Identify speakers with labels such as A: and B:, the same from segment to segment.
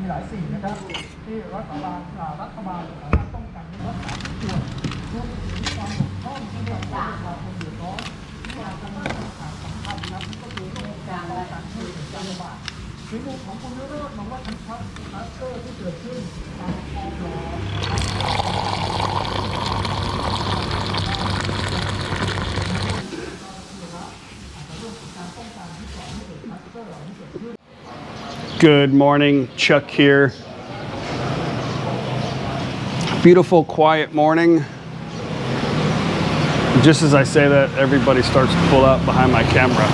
A: มีหลายสิ่งนะครับที่รัฐบาลป้องกันรักษาผู้ป่วยรวมถึงความบกพร่องที่ทำให้ประชาชนเดือดร้อนที่อาจจะมีปัญหาสำคัญนะครับก็คือเรื่องการป้องกันช่วยเหลือการระบาดในมุมของคุณเลิศมองว่าทั้งคลัสเตอร์ที่เกิดขึ้นตามคอร
B: Good morning, Chuck here. Beautiful, quiet morning. Just as I say that, everybody starts to pull out behind my camera.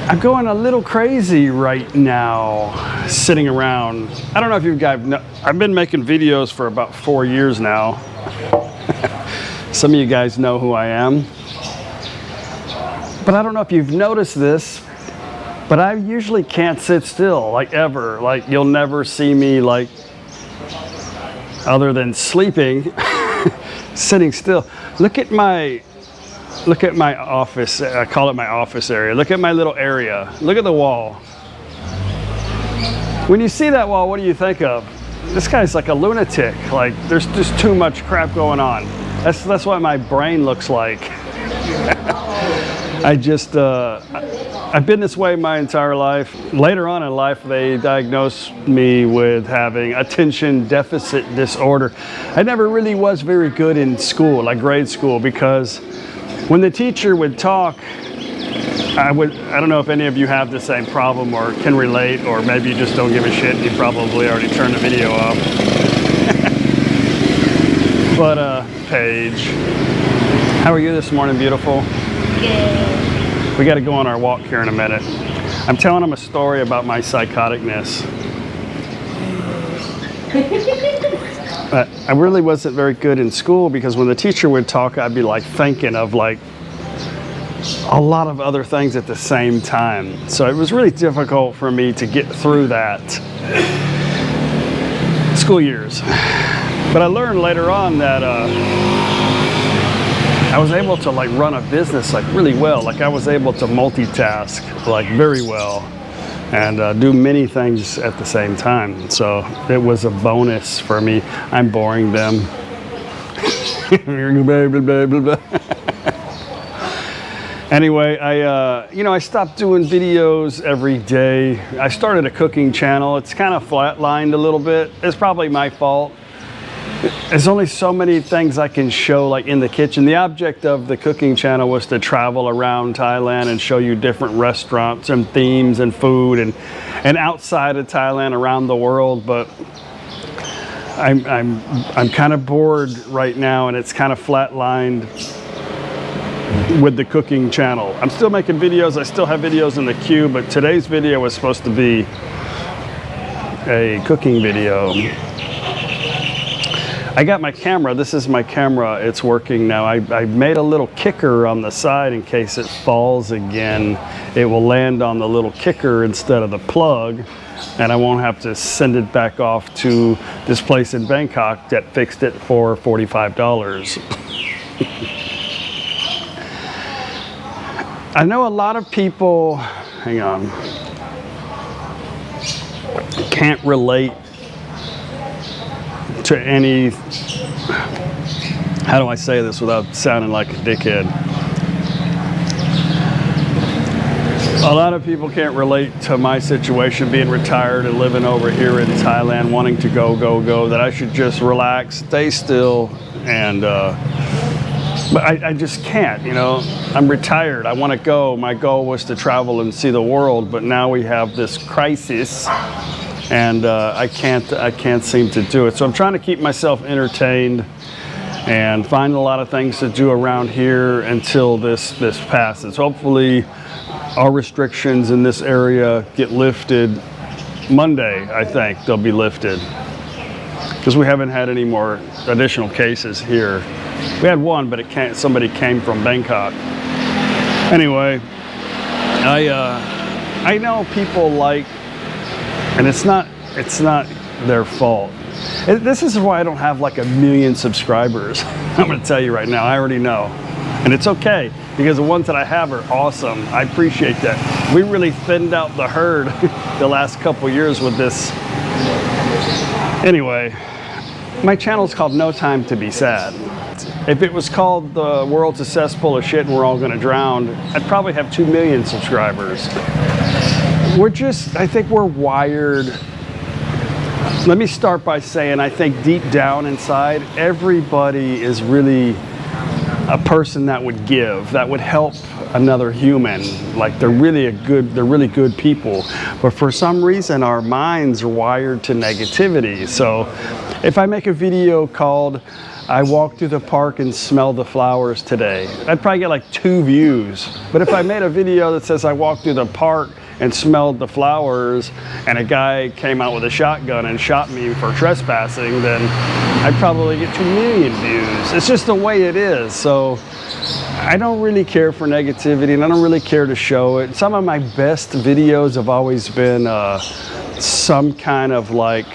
B: I'm going a little crazy right now, sitting around. I don't know if you guys know, I've been making videos for about 4 years now. Some of you guys know who I am. But I don't know if you've noticed this, but I usually can't sit still, like ever. Like you'll never see me like, other than sleeping, sitting still. Look at my office. I call it my office area. Look at my little area. Look at the wall. When you see that wall, what do you think of? This guy's like a lunatic. Like there's just too much crap going on. That's what my brain looks like. I've been this way my entire life. Later on in life, they diagnosed me with having attention deficit disorder. I never really was very good in school, like grade school, because when the teacher would talk, I don't know if any of you have the same problem or can relate, or maybe you just don't give a shit and you probably already turned the video off. But Paige, how are you this morning, beautiful?
C: Good.
B: We got to go on our walk here in a minute. I'm telling them a story about my psychoticness. I really wasn't very good in school because when the teacher would talk, I'd be like thinking of like a lot of other things at the same time. So it was really difficult for me to get through that school years. But I learned later on that I was able to like run a business like really well. Like I was able to multitask like very well and do many things at the same time. So it was a bonus for me. I'm boring them. Anyway, I stopped doing videos every day. I started a cooking channel. It's kind of flatlined a little bit. It's probably my fault. There's only so many things I can show like in the kitchen. The object of the cooking channel was to travel around Thailand and show you different restaurants and themes and food and outside of Thailand around the world. But I'm kind of bored right now, and it's kind of flatlined with the cooking channel. I'm still making videos. I still have videos in the queue, but today's video was supposed to be a cooking video. I got my camera. This is my camera. It's working now. I made a little kicker on the side in case it falls again. It will land on the little kicker instead of the plug, and I won't have to send it back off to this place in Bangkok that fixed it for $45. I know a lot of people, hang on, can't relate to any, how do I say this without sounding like a dickhead? A lot of people can't relate to my situation, being retired and living over here in Thailand, wanting to go, that I should just relax, stay still, and but I just can't, I'm retired, I want to go. My goal was to travel and see the world, but now we have this crisis, and I can't seem to do it. So I'm trying to keep myself entertained and find a lot of things to do around here until this passes. Hopefully our restrictions in this area get lifted Monday. I think they'll be lifted because we haven't had any more additional cases here. We had one, but somebody came from Bangkok. Anyway, I know people like, and it's not their fault. This is why I don't have like 1 million subscribers. I'm going to tell you right now, I already know. And it's okay, because the ones that I have are awesome. I appreciate that. We really thinned out the herd the last couple years with this. Anyway, my channel's called No Time to Be Sad. If it was called The World's a Cesspool of Shit and We're All Gonna Drown, I'd probably have 2 million subscribers. I think we're wired. Let me start by saying, I think deep down inside, everybody is really a person that would give, that would help another human. Like they're really good people. But for some reason, our minds are wired to negativity. So if I make a video called I walked through the park and smelled the flowers today, I'd probably get like 2 views. But if I made a video that says I walked through the park and smelled the flowers and a guy came out with a shotgun and shot me for trespassing, then I'd probably get 2 million views. It's just the way it is. So I don't really care for negativity, and I don't really care to show it. Some of my best videos have always been some kind of like,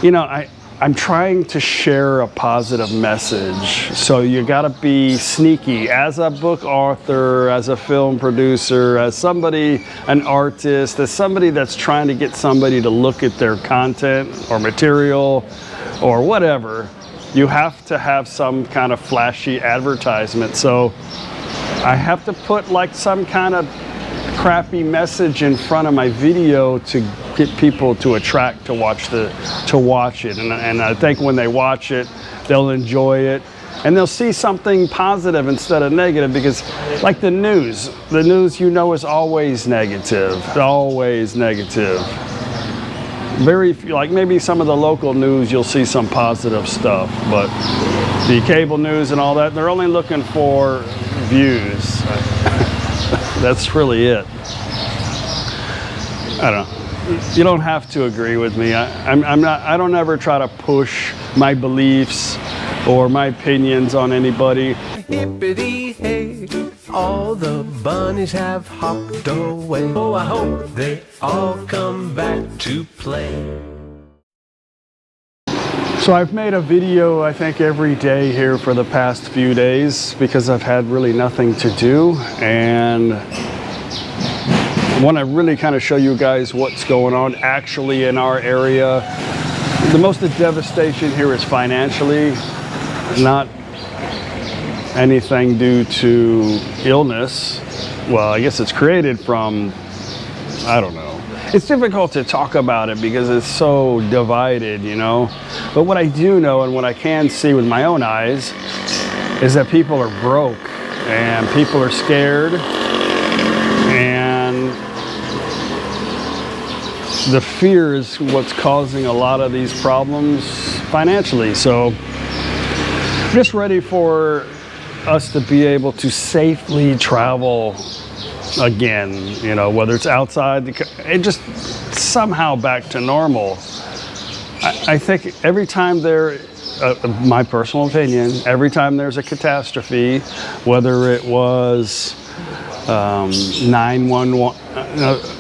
B: you know, I'm trying to share a positive message. So you gotta be sneaky as a book author, as a film producer, as somebody, an artist, as somebody that's trying to get somebody to look at their content or material or whatever. You have to have some kind of flashy advertisement. So I have to put like some kind of crappy message in front of my video to get people to attract to watch it, and I think when they watch it, they'll enjoy it, and they'll see something positive instead of negative. Because like the news, you know, is always negative. Very few, like maybe some of the local news, you'll see some positive stuff, but the cable news and all that, they're only looking for views. That's really it. I don't know. You don't have to agree with me. I don't ever try to push my beliefs or my opinions on anybody.
C: Hippity hey, all the bunnies have hopped away. Oh, I hope they all come back to play.
B: So I've made a video, I think, every day here for the past few days because I've had really nothing to do, and I want to really kind of show you guys what's going on actually in our area. The most of the devastation here is financially, not anything due to illness. Well, I guess it's created from, I don't know. It's difficult to talk about it because it's so divided, you know. But what I do know and what I can see with my own eyes is that people are broke and people are scared, and the fear is what's causing a lot of these problems financially. So I'm just ready for us to be able to safely travel again, you know, whether it's outside, it just somehow back to normal. I think every time my personal opinion, every time there's a catastrophe, whether it was 911,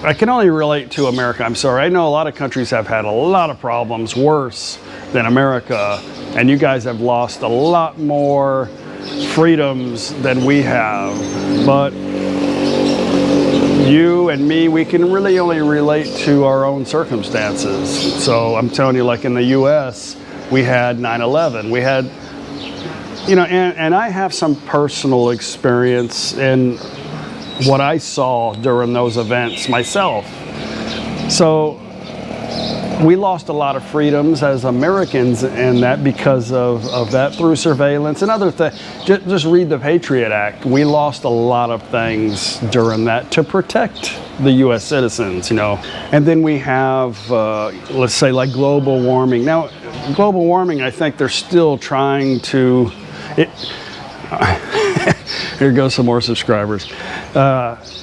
B: I can only relate to America. I'm sorry. I know a lot of countries have had a lot of problems worse than America, and you guys have lost a lot more freedoms than we have. But you and me, we can really only relate to our own circumstances. So I'm telling you, like in the US, we had 9/11. We had, you know, and I have some personal experience in what I saw during those events myself. So we lost a lot of freedoms as Americans in that because of that, through surveillance and other things. Just read the Patriot Act. We lost a lot of things during that to protect the U.S. citizens, you know. And then we have, let's say, like global warming. Now, global warming, I think they're still trying to... Here goes some more subscribers.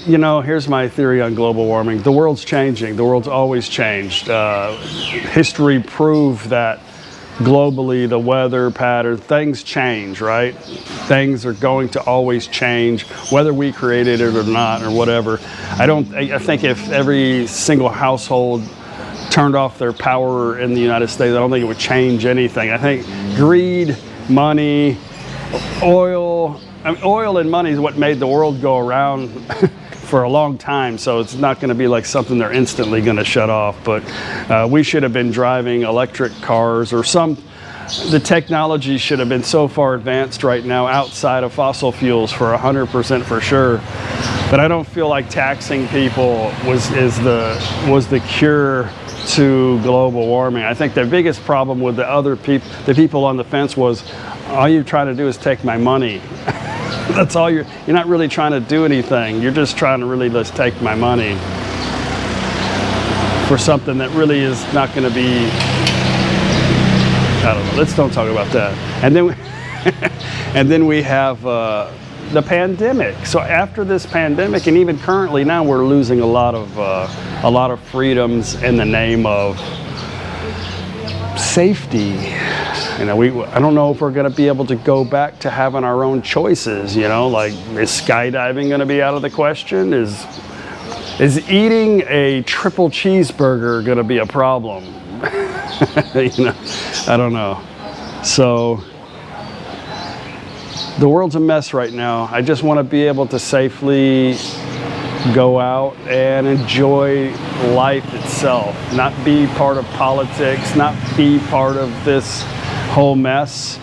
B: You know, here's my theory on global warming. The world's changing. The world's always changed. History proved that globally the weather pattern, things change, right? Things are going to always change, whether we created it or not or whatever. I think if every single household turned off their power in the United States, I don't think it would change anything. I think greed, money, oil, I mean, oil and money is what made the world go around for a long time, so it's not going to be like something they're instantly going to shut off. But we should have been driving electric cars or the technology should have been so far advanced right now outside of fossil fuels for 100% for sure. But I don't feel like taxing people was the cure to global warming. I think the biggest problem with the people on the fence was, all you're trying to do is take my money. That's all you're not really trying to do anything. You're just trying to really just take my money for something that really is not going to be, I don't know. Let's don't talk about that. And then we have the pandemic. So after this pandemic, and even currently now, we're losing a lot of freedoms in the name of safety. You know, I don't know if we're going to be able to go back to having our own choices. You know, like, is skydiving going to be out of the question? Is eating a triple cheeseburger going to be a problem? You know, I don't know. So the world's a mess right now. I just want to be able to safely go out and enjoy life itself, not be part of politics, not be part of this whole mess.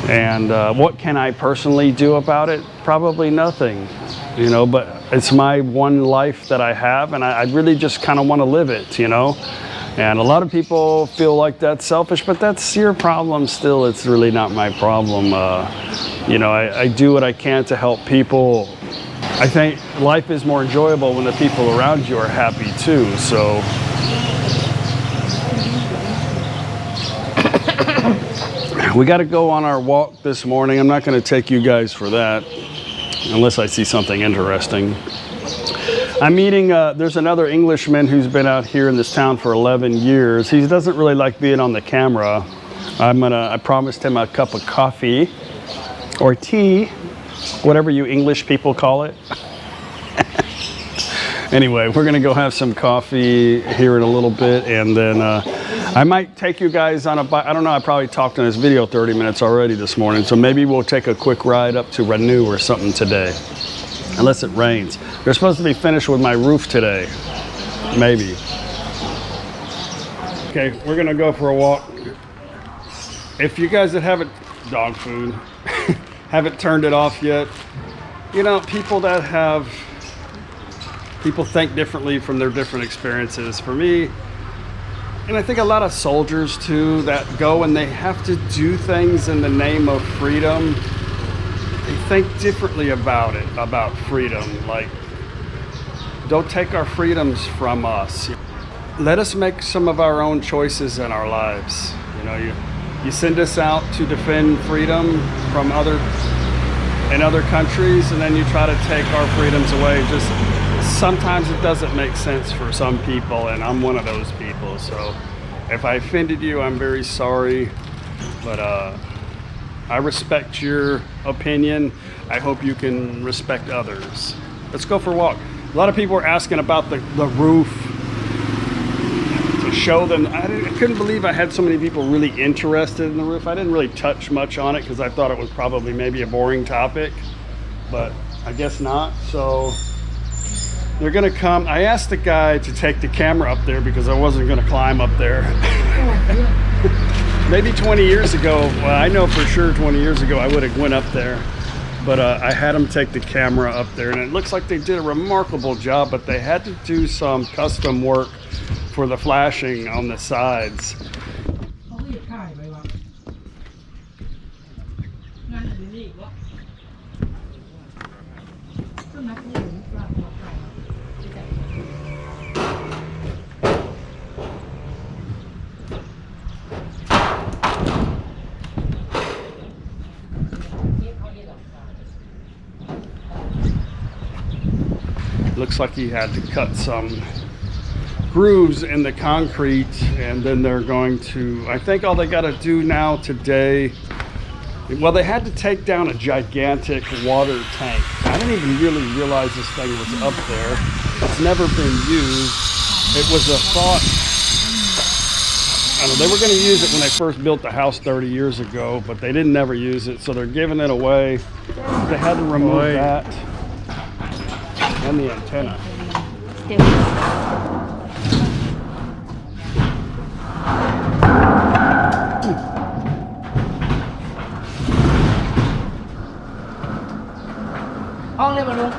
B: And what can I personally do about it? Probably nothing, you know, but it's my one life that I have, and I really just kind of want to live it, you know. And a lot of people feel like that's selfish, but that's your problem still. It's really not my problem. You know, I do what I can to help people. I think life is more enjoyable when the people around you are happy too, so. We got to go on our walk this morning. I'm not going to take you guys for that unless I see something interesting. I'm meeting, there's another Englishman who's been out here in this town for 11 years. He doesn't really like being on the camera. I promised him a cup of coffee or tea, whatever you English people call it. Anyway, we're going to go have some coffee here in a little bit, and then I might take you guys on I don't know, I probably talked in this video 30 minutes already this morning, so maybe we'll take a quick ride up to Renew or something today, unless it rains. They're supposed to be finished with my roof today, maybe. Okay, we're gonna go for a walk. If you guys that haven't, dog food, haven't turned it off yet, you know, people think differently from their different experiences. For me, and I think a lot of soldiers too, that go and they have to do things in the name of freedom, they think differently about it, about freedom. Like, don't take our freedoms from us. Let us make some of our own choices in our lives. You know, you send us out to defend freedom from other countries, and then you try to take our freedoms away. Just sometimes it doesn't make sense for some people, and I'm one of those people. So if I offended you, I'm very sorry, but I respect your opinion. I hope you can respect others. Let's go for a walk. A lot of people were asking about the roof, to show them. I couldn't believe I had so many people really interested in the roof. I didn't really touch much on it because I thought it was probably maybe a boring topic, but I guess not. So they're gonna come. I asked the guy to take the camera up there because I wasn't gonna climb up there. Maybe 20 years ago, well, I know for sure 20 years ago I would have went up there, but I had him take the camera up there, and it looks like they did a remarkable job, but they had to do some custom work for the flashing on the sides. Looks like he had to cut some grooves in the concrete, and then they're going to, I think all they got to do now today, well, they had to take down a gigantic water tank. I didn't even really realize this thing was up there. It's never been used. It was a thought. They were going to use it when they first built the house 30 years ago, but they didn't never use it, so they're giving it away. They had to remove that and the antenna.
D: Still.
A: ห้องเลยมาลุง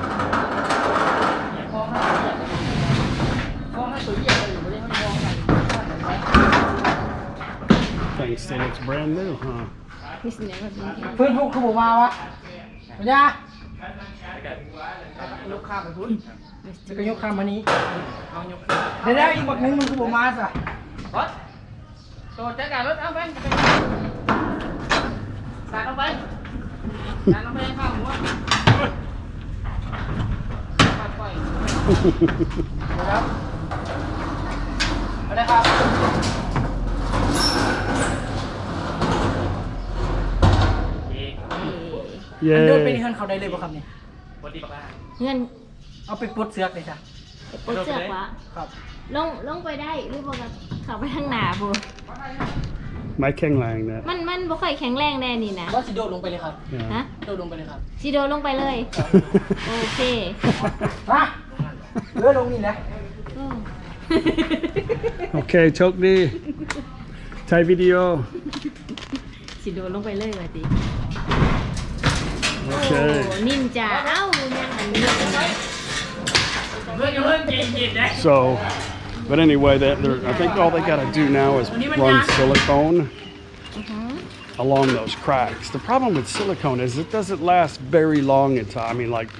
A: ห้องให้ตัวเยี่ยมเลยอยู่ไม่ได้ห้องไหน
B: Thanks to it's brand new, huh?
D: He's never been here.
A: พื้นพวกคือผมมาวะปัญญายกข้ามไปพื้นจะก็ยกข้ามมานี้เดี๋ยวอีกบักนึงมันคือผมมาสิรถโจทย์จัดการรถเอาไปสาดเอาไปสาดเอาไปข้ามหัวปล่อยครับอะไรครับ มันเดินไป
B: Yay.
A: ที่เฮือนเขาได้เลยป่ะครับเนี่ย
D: เงิน
A: เอาไปปลดเสือกเลยจ้ะ
D: ปลดเสื้อวะ
A: ครับ
D: ลงไปได้หรือว่าเข้าไปทางหน้าบ่
B: ไม่แข็งแรงนะ
D: มันบ่ค่อยแข็งแรงแน่นี่นะ
A: ว่าสิโดดลงไปเลยครับ
D: ฮะ
A: โดดลงไปเลยครับ
D: สิโดลงไปเลย โอเค
A: มาเลื่อนลงนี่แหละ
D: อืม
B: โอเคโชคดีถ่ายวิดีโอ
D: สิโดลงไปเลยว่าติ
B: โอ
D: โอ้
B: เค
D: นินจาเอ้ายังอันนี้
B: So, but anyway, I think all they got to do now is run silicone along those cracks. The problem with silicone is it doesn't last very long in time. I mean, like,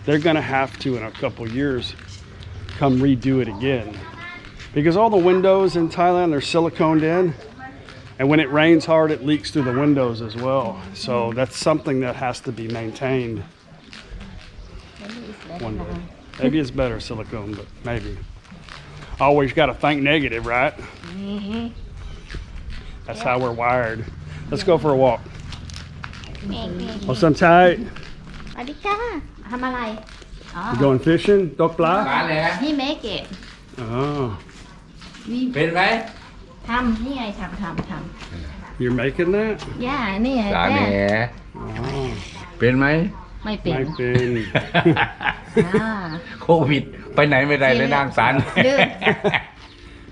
B: they're going to have to, in a couple years, come redo it again. Because all the windows in Thailand are siliconed in. And when it rains hard, it leaks through the windows as well. So that's something that has to be maintained one day. Maybe it's better silicone, but maybe. Always got to think negative, right? That's how we're wired. Let's go for a walk.
D: แม่
B: Oh, some tight.
D: สวัสดีค่ะทำอะไร อ๋อ
B: You going fishing? Dok bla?
E: ร้านเลยฮะ
D: นี่เมเกะ
B: Oh,
E: เป็นไหม
D: ทำนี่ไงทำ
B: you're making that?
D: ย่านี่ไง
E: ร้าน
D: แม่
E: แหน
B: Oh,
E: เป็นไหม
D: ไม่เป็น
B: might been.
D: อ่า
E: โควิด ไปไหนไม่ได้เลยนางสาร
D: เดิน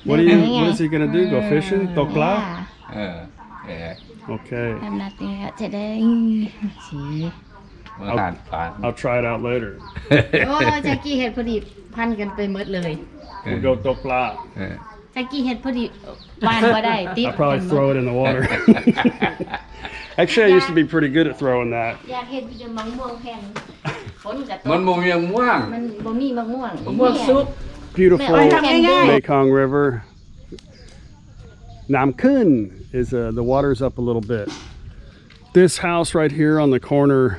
B: What is he gonna do? Go fishing? Dok bla?
E: เออเออ
B: Okay.
D: I'm nothing today สี
E: มาทานปาน
B: I'll try it out later.
D: โอ้แจ็กกี้เห็ดพอดีพันกันไปหมดเลย
B: We'll go Dok bla.
E: เออ
D: แจ็กกี้เห็ดพอดีปานก็ได้ติด
B: I'll probably throw it in the water. Actually, I used to be pretty good at throwing that.
D: อยากเห็ดจะมังม่วงแผ่นฝนกับต
E: มัน
D: ก
E: มุมยังม่วง
D: มันบ่มีมะม่วง
A: บวกซุป
B: Beautiful
D: Yeah.
B: Mekong River. Namkhon is the water's up a little bit. This house right here on the corner,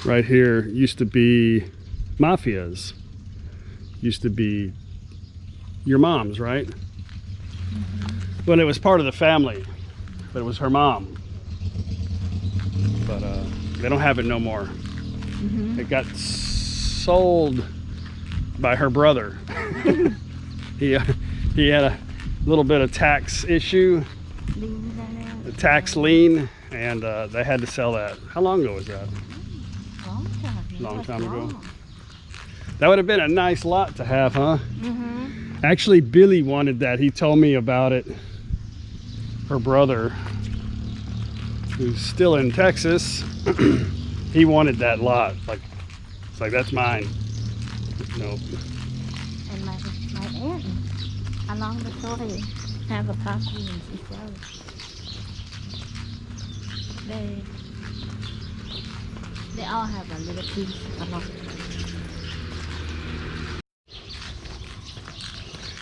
B: right here, used to be mafias. Used to be your mom's, right? Well, it was part of the family, but it was her mom. But they don't have it no more. It got sold by her brother. he had a little bit of tax issue, a tax lien, and they had to sell that. How long ago was that? Long time ago. That would have been a nice lot to have, huh? Actually, Billy wanted that. He told me about it. Her brother, who's still in Texas, he wanted that lot. It's like that's mine. Nope.
D: And my aunt along the story have a coffee and she sells. They all have a little piece along.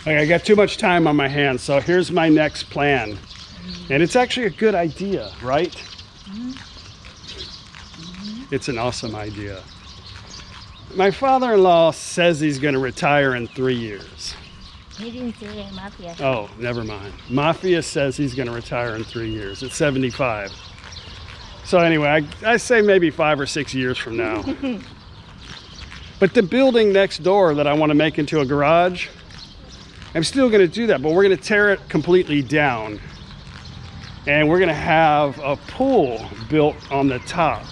B: Okay, I got too much time on my hands, so here's my next plan. And it's actually a good idea, right? It's an awesome idea. My father-in-law says he's going to retire in 3 years.
D: He didn't say mafia.
B: Oh, never mind. Mafia says he's going to retire in 3 years at 75. So anyway, I say maybe 5 or 6 years from now. But the building next door that I want to make into a garage, I'm still going to do that, but we're going to tear it completely down. And we're going to have a pool built on the top.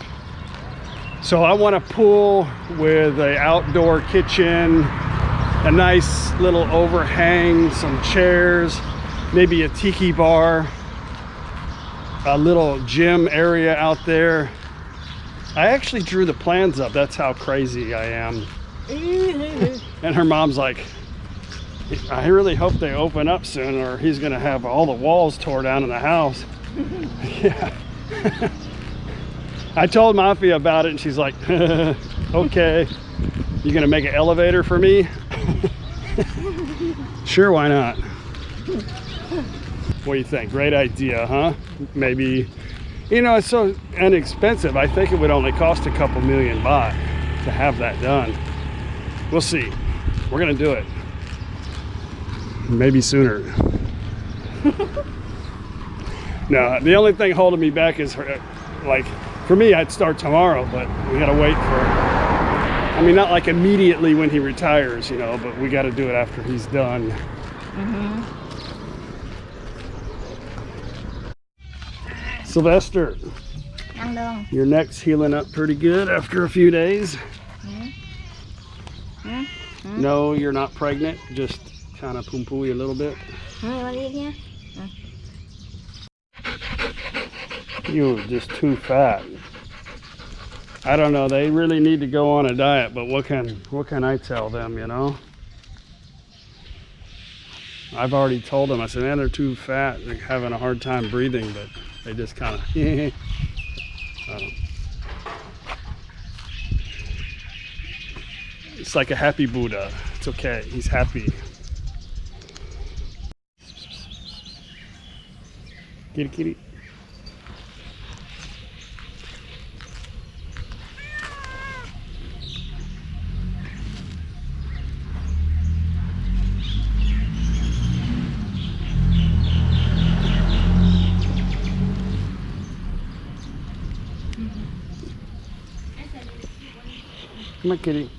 B: So I want a pool with an outdoor kitchen, a nice little overhang, some chairs, maybe a tiki bar, a little gym area out there. I actually drew the plans up. That's how crazy I am. And her mom's like, I really hope they open up soon or he's gonna have all the walls tore down in the house. Yeah. I told Mafia about it and she's like, okay, you gonna make an elevator for me? Sure, why not? What do you think? Great idea, huh? Maybe, you know, it's so inexpensive. I think it would only cost a couple million baht to have that done. We'll see. We're gonna do it. Maybe sooner. No, the only thing holding me back is her, like, for me, I'd start tomorrow, but we gotta wait for, I mean, not like immediately when he retires, you know, but we gotta do it after he's done. Sylvester, your neck's healing up pretty good after a few days. No, you're not pregnant, just kind of poo-pooey a little bit. You're just too fat. I don't know, they really need to go on a diet, but what can I tell them, you know? I've already told them, I said, man, they're too fat, they're having a hard time breathing, but they just kind of, it's like a happy Buddha. It's okay, he's happy. Kitty, kitty. Come on, kitty.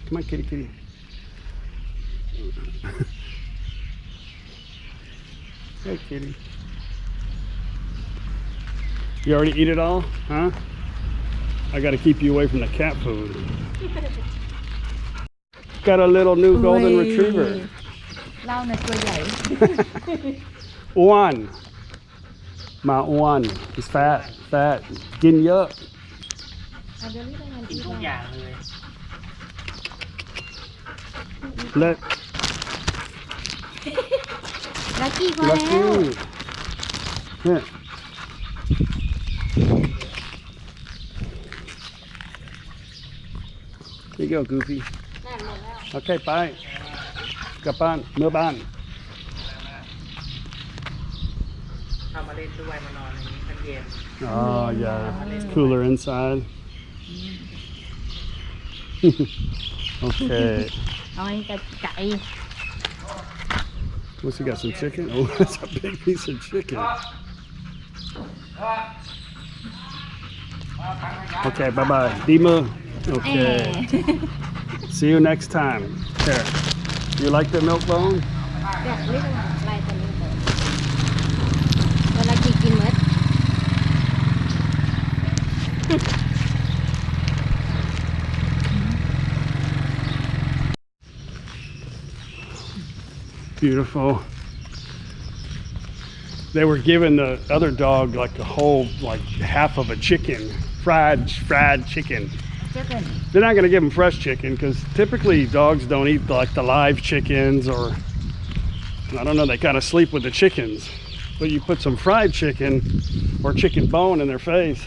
B: Come on, kitty, kitty. Hey, kitty. You already eat it all, huh? I gotta keep you away from the cat food. Got a little new golden retriever. One. My one. He's fat. Getting you up. Let.
D: Lucky for
B: Lucky. Yeah. Here you go, Goofy. Okay, bye. กลับบ้านเมื่อบ้าน Oh yeah, it's cooler inside. Okay. What's he got? Some chicken? Oh, that's a big piece of chicken. Okay, bye bye. Dima. Okay. See you next time. There. You like the milk bone? Beautiful. They were giving the other dog like a whole, like half of a chicken, fried chicken. They're not going to give him fresh chicken because typically dogs don't eat like the live chickens, or I don't know, they kind of sleep with the chickens. But you put some fried chicken or chicken bone in their face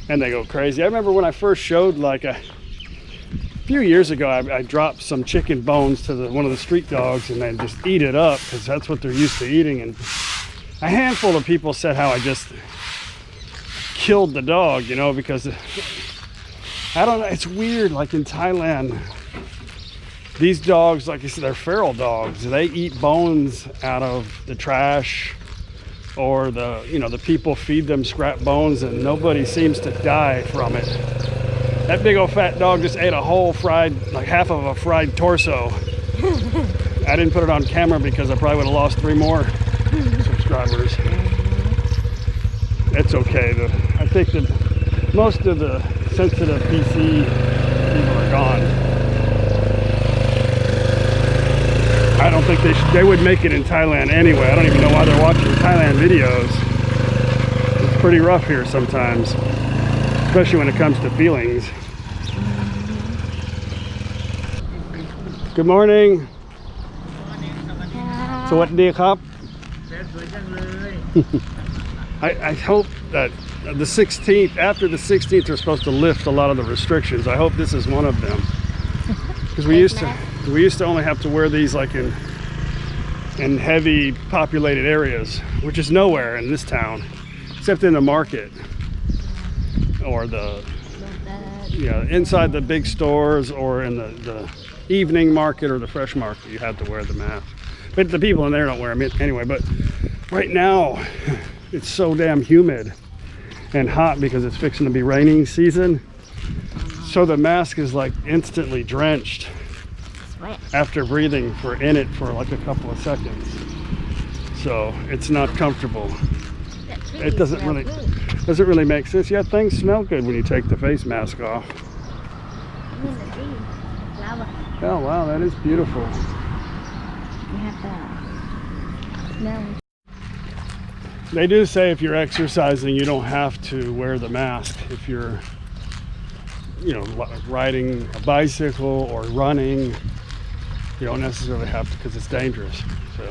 B: and they go crazy. I remember when I first showed, like a few years ago, I dropped some chicken bones to one of the street dogs and they just eat it up because that's what they're used to eating. And a handful of people said how I just killed the dog, you know, because I don't know, it's weird. Like in Thailand, these dogs, like I said, they're feral dogs. They eat bones out of the trash, or the people feed them scrap bones and nobody seems to die from it. That big old fat dog just ate a whole fried, like half of a fried torso. I didn't put it on camera because I probably would have lost 3 more subscribers. It's okay though. I think that most of the sensitive PC people are gone. I don't think they would make it in Thailand anyway. I don't even know why they're watching Thailand videos. It's pretty rough here sometimes, especially when it comes to feelings. Good morning. สวัสดีครับ I hope that the 16th, after the 16th, they're supposed to lift a lot of the restrictions. I hope this is one of them. Because we used to only have to wear these like in heavy populated areas, which is nowhere in this town, except in the market or inside the big stores or in the evening market or the fresh market. You have to wear the mask, but the people in there don't wear them anyway. But right now, it's so damn humid and hot because it's fixing to be raining season. So the mask is like instantly drenched after breathing in it for like a couple of seconds. So it's not comfortable. It doesn't really make sense. Yeah, things smell good when you take the face mask off. Oh wow, that is beautiful.
D: You have to smell.
B: They do say if you're exercising, you don't have to wear the mask. If you're, riding a bicycle or running, you don't necessarily have to because it's dangerous. So,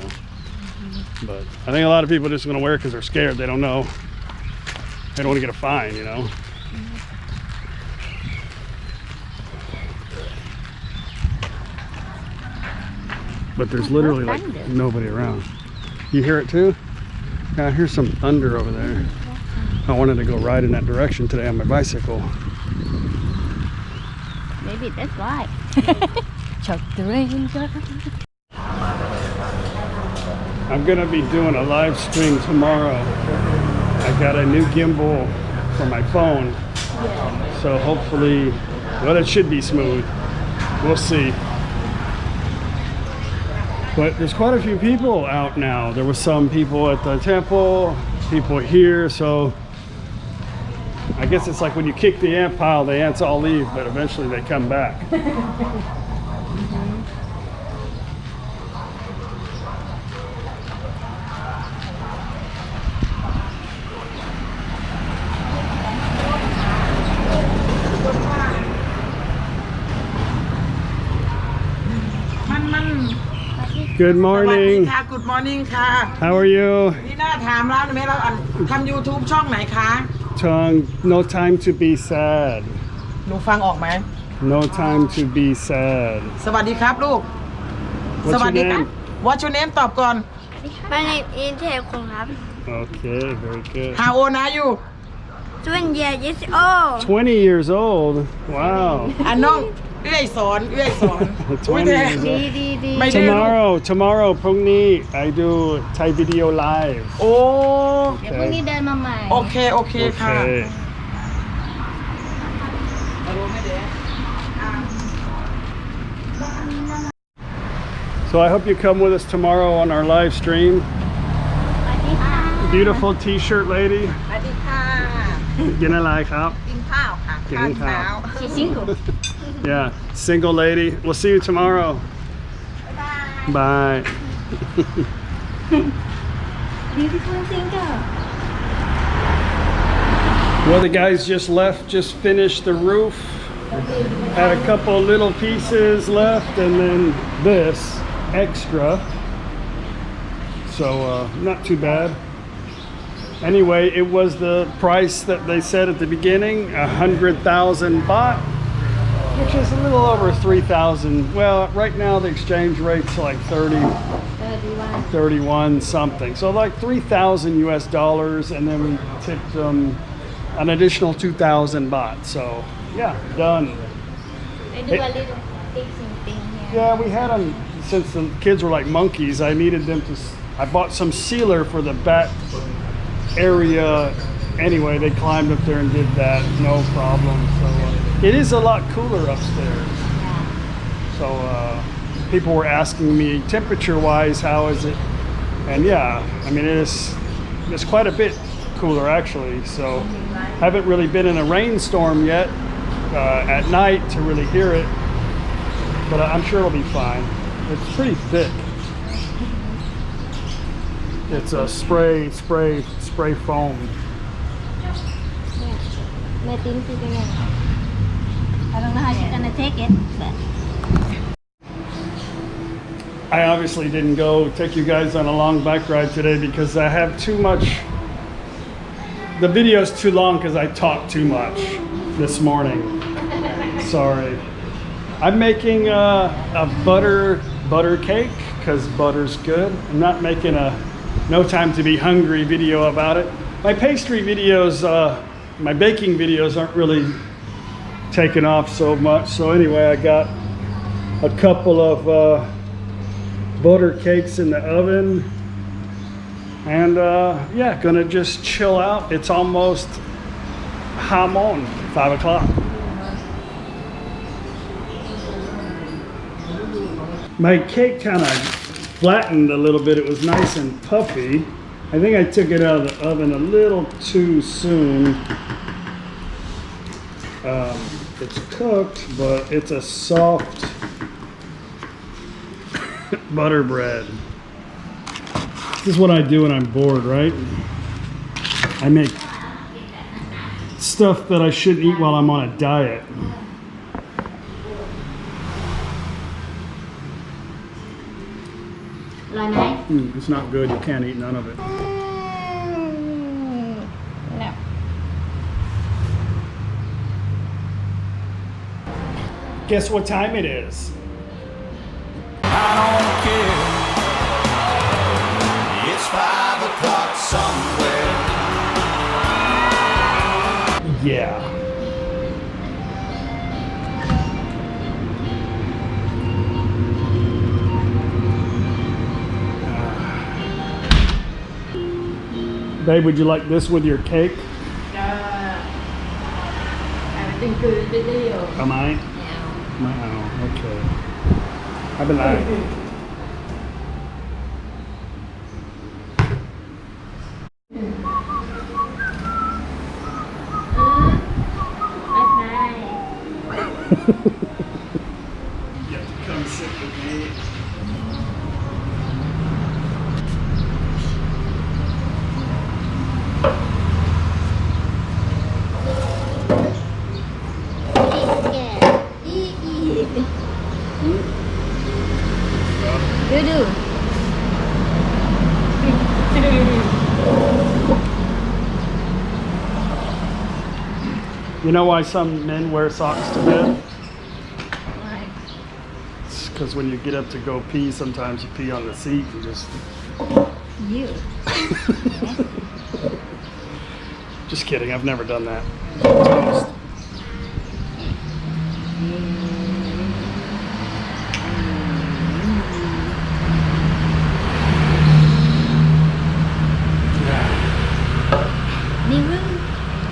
B: but I think a lot of people are just going to wear it because they're scared. They don't know. They don't want to get a fine, But there's literally like nobody around. You hear it too? Yeah, I hear some thunder over there. I wanted to go ride in that direction today on my bicycle.
D: Maybe that's why. Chuck the ranger.
B: I'm gonna be doing a live stream tomorrow. I got a new gimbal for my phone. So hopefully, well, it should be smooth. We'll see. But there's quite a few people out now. There was some people at the temple, people here, so I guess it's like when you kick the ant pile, the ants all leave, but eventually they come back. Good
F: สวัสดี
B: morning.
F: ค่ะ Good morning ค่ะ
B: How are you?
F: นี่น่าถามแล้วไหมเราทำ YouTube ช่องไหนคะ
B: Tongue, no time to be sad.
F: หนูฟังออกไหม
B: No time to be sad.
F: สวัสดีครับลูก
B: What's
F: สวัส
B: your
F: ดีครับ
B: name?
F: What's your name ตอบก่อน
D: My name is เทพคงครับ
B: Okay, very good.
F: How old are you
D: 20 years old
B: 20 years old. Wow.
F: อ่ะน้องเอื้อยสอนอุ้ย
B: 20
F: แท้
B: years
D: ดี
B: old.
D: ดีดี
F: ไม่ได้
B: Tomorrow, Pungni, I do Thai video live.
F: โอ้
D: เดี๋ยวพรุ่งนี้เดินมาใหม่
F: โอเคค่ะ
B: Okay. So I hope you come with us tomorrow on our live stream.
D: สวัสดีค่ะ
B: Beautiful t-shirt lady.
F: สวัสดีค่ะ
B: Gina like up.
F: กินข้าวค่ะ
B: กินข้าว
D: She's single
B: Yeah, single lady. We'll see you tomorrow. Bye.
D: Beautiful single
B: Well, the guys just finished the roof. Had a couple little pieces left and then this extra. So not too bad. Anyway, it was the price that they said at the beginning, 100,000 baht, which is a little over 3,000. Well, right now the exchange rate's like 31 something. So like 3,000 US dollars, and then we tipped them an additional 2,000 baht. So yeah, done.
D: They do a little fixing thing here
B: Yeah, we had them since the kids were like monkeys. I needed them to. I bought some sealer for the back area. Anyway, they climbed up there and did that, no problem. So It is a lot cooler upstairs. So people were asking me temperature-wise, how is it? And yeah, I mean it's quite a bit cooler actually. So haven't really been in a rainstorm yet at night to really hear it, but I'm sure it'll be fine. It's pretty thick. It's a spray foam.
D: Mẹ tin chị cái này. I don't know how she's gonna take it, but
B: I obviously didn't go take you guys on a long bike ride today because I have too much. The video's too long because I talked too much this morning. Sorry. I'm making a butter cake because butter's good. I'm not making a no time to be hungry video about it. My pastry videos, my baking videos aren't really taking off so much. So anyway, I got a couple of butter cakes in the oven. And yeah, gonna just chill out. It's almost hamon, 5 o'clock. My cake kind of flattened a little bit. It was nice and puffy. I think I took it out of the oven a little too soon. It's cooked, but it's a soft butter bread. This is what I do when I'm bored, right? I make stuff that I shouldn't eat while I'm on a diet. It's not good. You can't eat none of it.
D: no.
B: Guess what time it is?
C: I don't care. It's 5 o'clock somewhere.
B: Yeah. Babe, would you like this with your cake? Am I? No. Okay. I've been lying. You have to come sit with me.
D: Do.
B: You know why some men wear socks to bed?
D: Why?
B: It's because when you get up to go pee, sometimes you pee on the seat and just...
D: You.
B: Just kidding, I've never done that. Toast.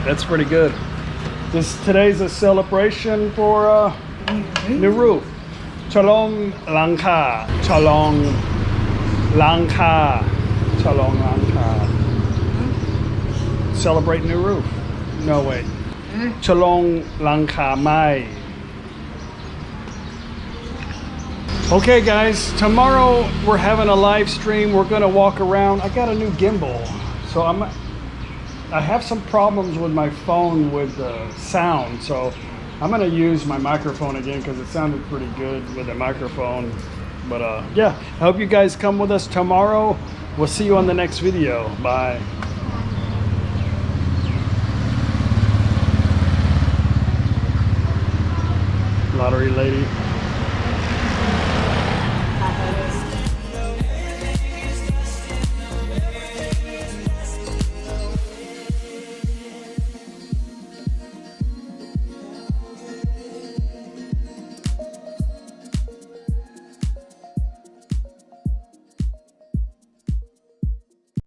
B: That's pretty good. Today's a celebration for new roof. Chalong Langka. Chalong Langka. Chalong Langka. Celebrate new roof. No wait. Chalong Langka Mai. Okay guys, tomorrow we're having a live stream. We're gonna walk around. I got a new gimbal. So I have some problems with my phone with the sound, so I'm gonna use my microphone again because it sounded pretty good with the microphone. But yeah, I hope you guys come with us tomorrow. We'll see you on the next video. Bye. Lottery lady.